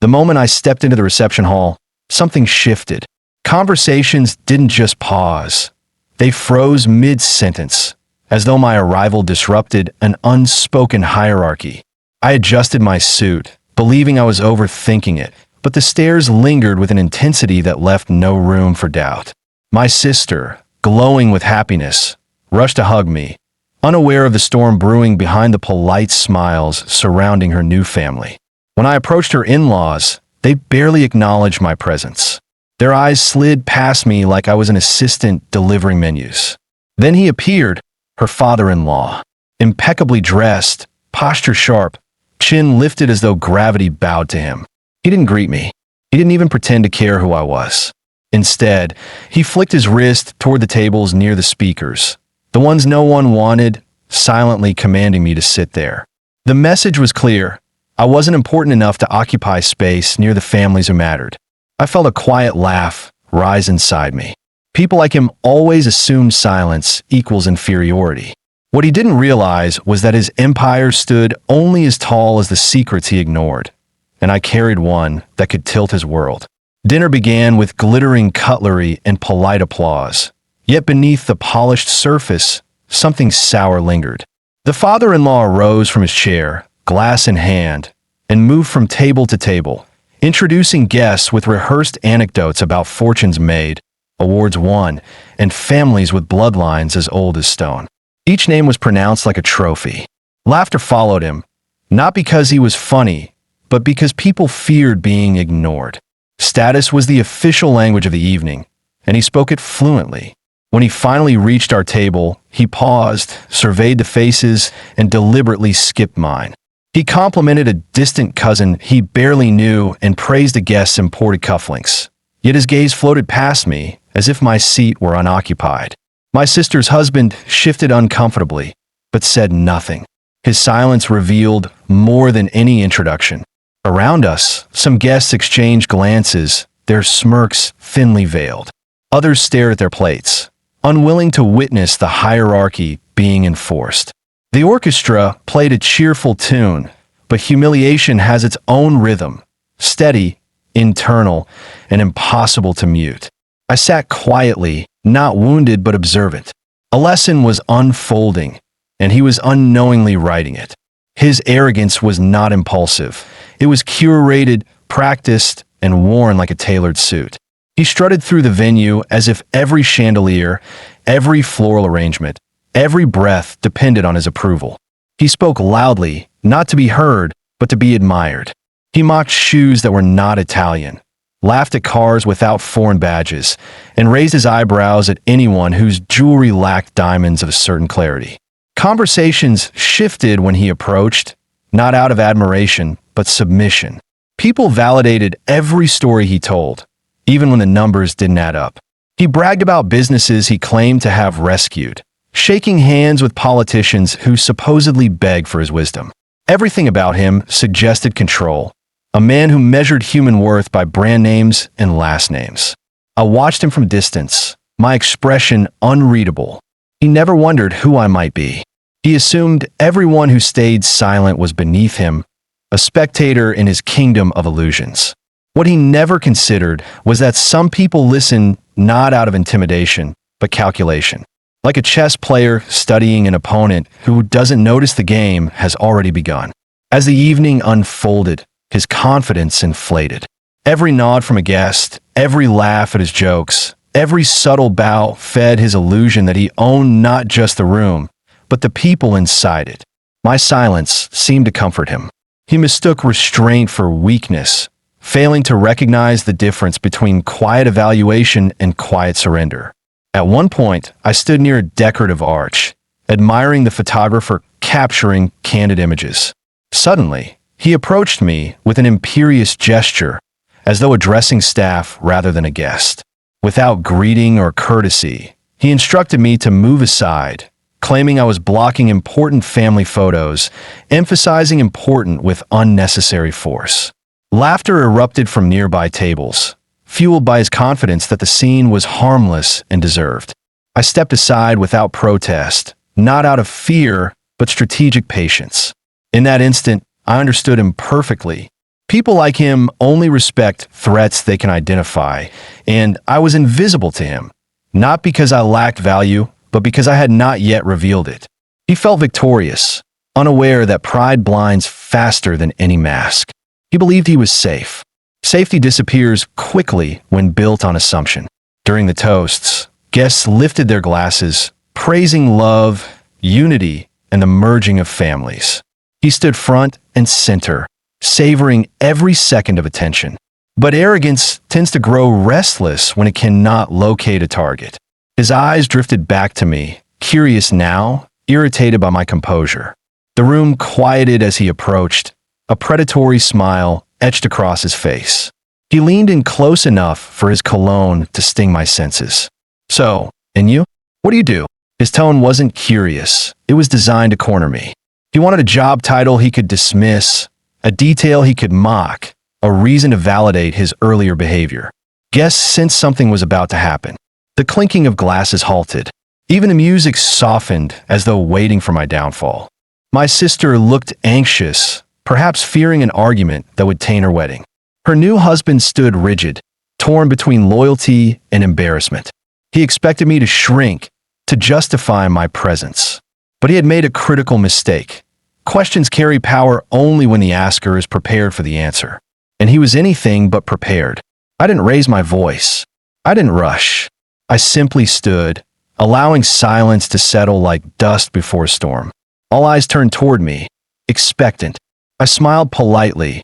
The moment I stepped into the reception hall, something shifted. Conversations didn't just pause. They froze mid-sentence, as though my arrival disrupted an unspoken hierarchy. I adjusted my suit, believing I was overthinking it, but the stares lingered with an intensity that left no room for doubt. My sister, glowing with happiness, rushed to hug me, unaware of the storm brewing behind the polite smiles surrounding her new family. When I approached her in-laws, they barely acknowledged my presence. Their eyes slid past me like I was an assistant delivering menus. Then he appeared, her father-in-law, impeccably dressed, posture sharp, chin lifted as though gravity bowed to him. He didn't greet me. He didn't even pretend to care who I was. Instead, he flicked his wrist toward the tables near the speakers, the ones no one wanted, silently commanding me to sit there. The message was clear. I wasn't important enough to occupy space near the families who mattered. I felt a quiet laugh rise inside me. People like him always assumed silence equals inferiority. What he didn't realize was that his empire stood only as tall as the secrets he ignored, and I carried one that could tilt his world. Dinner began with glittering cutlery and polite applause, yet beneath the polished surface, something sour lingered. The father-in-law arose from his chair, glass in hand, and moved from table to table, introducing guests with rehearsed anecdotes about fortunes made, awards won, and families with bloodlines as old as stone. Each name was pronounced like a trophy. Laughter followed him, not because he was funny, but because people feared being ignored. Status was the official language of the evening, and he spoke it fluently. When he finally reached our table, he paused, surveyed the faces, and deliberately skipped mine. He complimented a distant cousin he barely knew and praised a guest's imported cufflinks. Yet his gaze floated past me, as if my seat were unoccupied. My sister's husband shifted uncomfortably, but said nothing. His silence revealed more than any introduction. Around us, some guests exchanged glances, their smirks thinly veiled. Others stared at their plates, unwilling to witness the hierarchy being enforced. The orchestra played a cheerful tune, but humiliation has its own rhythm, steady, internal, and impossible to mute. I sat quietly, not wounded but observant. A lesson was unfolding, and he was unknowingly writing it. His arrogance was not impulsive. It was curated, practiced, and worn like a tailored suit. He strutted through the venue as if every chandelier, every floral arrangement, every breath depended on his approval. He spoke loudly, not to be heard, but to be admired. He mocked shoes that were not Italian, laughed at cars without foreign badges, and raised his eyebrows at anyone whose jewelry lacked diamonds of a certain clarity. Conversations shifted when he approached, not out of admiration, but submission. People validated every story he told, even when the numbers didn't add up. He bragged about businesses he claimed to have rescued, shaking hands with politicians who supposedly begged for his wisdom. Everything about him suggested control, a man who measured human worth by brand names and last names. I watched him from distance, my expression unreadable. He never wondered who I might be. He assumed everyone who stayed silent was beneath him, a spectator in his kingdom of illusions. What he never considered was that some people listen not out of intimidation, but calculation. Like a chess player studying an opponent who doesn't notice the game has already begun. As the evening unfolded, his confidence inflated. Every nod from a guest, every laugh at his jokes, every subtle bow fed his illusion that he owned not just the room, but the people inside it. My silence seemed to comfort him. He mistook restraint for weakness, failing to recognize the difference between quiet evaluation and quiet surrender. At one point, I stood near a decorative arch, admiring the photographer capturing candid images. Suddenly, he approached me with an imperious gesture, as though addressing staff rather than a guest. Without greeting or courtesy, he instructed me to move aside, claiming I was blocking important family photos, emphasizing important with unnecessary force. Laughter erupted from nearby tables, fueled by his confidence that the scene was harmless and deserved. I stepped aside without protest, not out of fear, but strategic patience. In that instant, I understood him perfectly. People like him only respect threats they can identify, and I was invisible to him, not because I lacked value, but because I had not yet revealed it. He felt victorious, unaware that pride blinds faster than any mask. He believed he was safe. Safety disappears quickly when built on assumption. During the toasts, guests lifted their glasses, praising love, unity, and the merging of families. He stood front and center, savoring every second of attention. But arrogance tends to grow restless when it cannot locate a target. His eyes drifted back to me, curious now, irritated by my composure. The room quieted as he approached, a predatory smile etched across his face. He leaned in close enough for his cologne to sting my senses. "So, and you? What do you do?" His tone wasn't curious. It was designed to corner me. He wanted a job title he could dismiss, a detail he could mock, a reason to validate his earlier behavior. Guests sensed something was about to happen. The clinking of glasses halted. Even the music softened as though waiting for my downfall. My sister looked anxious, perhaps fearing an argument that would taint her wedding. Her new husband stood rigid, torn between loyalty and embarrassment. He expected me to shrink, to justify my presence. But he had made a critical mistake. Questions carry power only when the asker is prepared for the answer. And he was anything but prepared. I didn't raise my voice. I didn't rush. I simply stood, allowing silence to settle like dust before a storm. All eyes turned toward me, expectant. I smiled politely,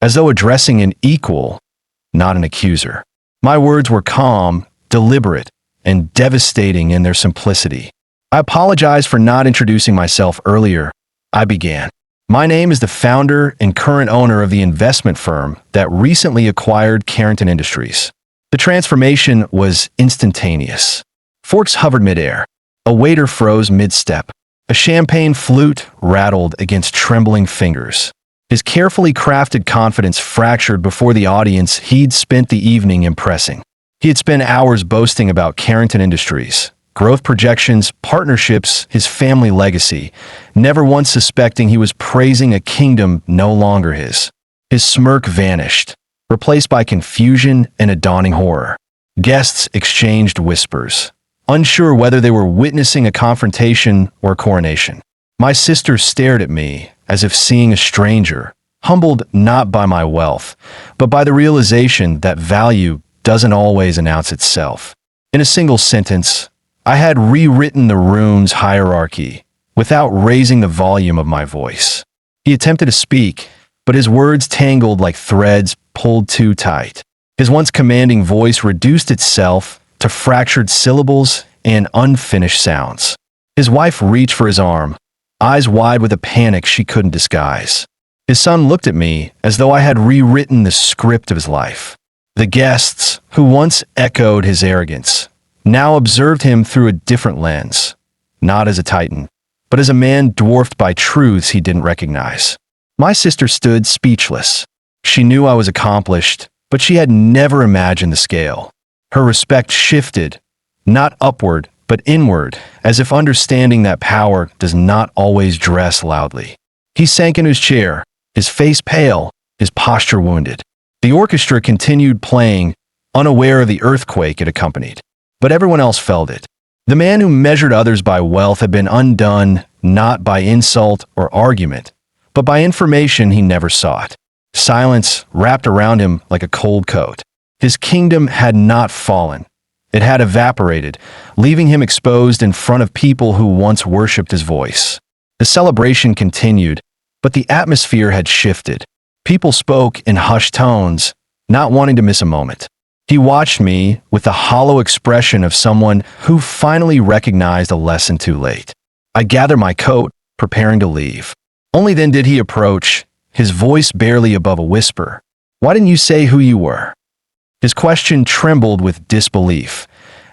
as though addressing an equal, not an accuser. My words were calm, deliberate, and devastating in their simplicity. I apologized for not introducing myself earlier. I began. "My name is the founder and current owner of the investment firm that recently acquired Carrington Industries." The transformation was instantaneous. Forks hovered midair. A waiter froze mid-step. A champagne flute rattled against trembling fingers. His carefully crafted confidence fractured before the audience he'd spent the evening impressing. He had spent hours boasting about Carrington Industries, growth projections, partnerships, his family legacy, never once suspecting he was praising a kingdom no longer his. His smirk vanished, replaced by confusion and a dawning horror. Guests exchanged whispers, unsure whether they were witnessing a confrontation or a coronation. My sister stared at me as if seeing a stranger, humbled not by my wealth, but by the realization that value doesn't always announce itself. In a single sentence, I had rewritten the room's hierarchy without raising the volume of my voice. He attempted to speak, but his words tangled like threads pulled too tight. His once commanding voice reduced itself to fractured syllables and unfinished sounds. His wife reached for his arm, eyes wide with a panic she couldn't disguise. His son looked at me as though I had rewritten the script of his life. The guests, who once echoed his arrogance, now observed him through a different lens, not as a titan, but as a man dwarfed by truths he didn't recognize. My sister stood speechless. She knew I was accomplished, but she had never imagined the scale. Her respect shifted, not upward, but inward, as if understanding that power does not always dress loudly. He sank into his chair, his face pale, his posture wounded. The orchestra continued playing, unaware of the earthquake it accompanied. But everyone else felt it. The man who measured others by wealth had been undone not by insult or argument, but by information he never sought. Silence wrapped around him like a cold coat. His kingdom had not fallen. It had evaporated, leaving him exposed in front of people who once worshipped his voice. The celebration continued, but the atmosphere had shifted. People spoke in hushed tones, not wanting to miss a moment. He watched me with the hollow expression of someone who finally recognized a lesson too late. I gathered my coat, preparing to leave. Only then did he approach, his voice barely above a whisper. "Why didn't you say who you were?" His question trembled with disbelief,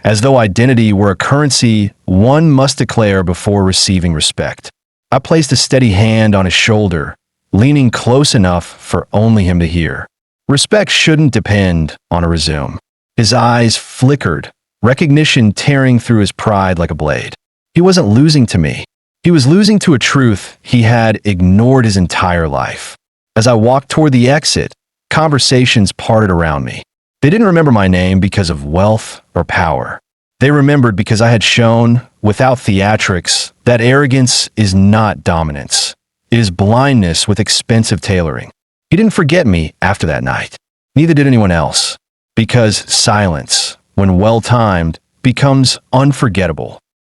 as though identity were a currency one must declare before receiving respect. I placed a steady hand on his shoulder, leaning close enough for only him to hear. Respect shouldn't depend on a resume. His eyes flickered, recognition tearing through his pride like a blade. He wasn't losing to me. He was losing to a truth he had ignored his entire life. As I walked toward the exit, conversations parted around me. They didn't remember my name because of wealth or power. They remembered because I had shown, without theatrics, that arrogance is not dominance. It is blindness with expensive tailoring. He didn't forget me after that night. Neither did anyone else. Because silence, when well-timed, becomes unforgettable.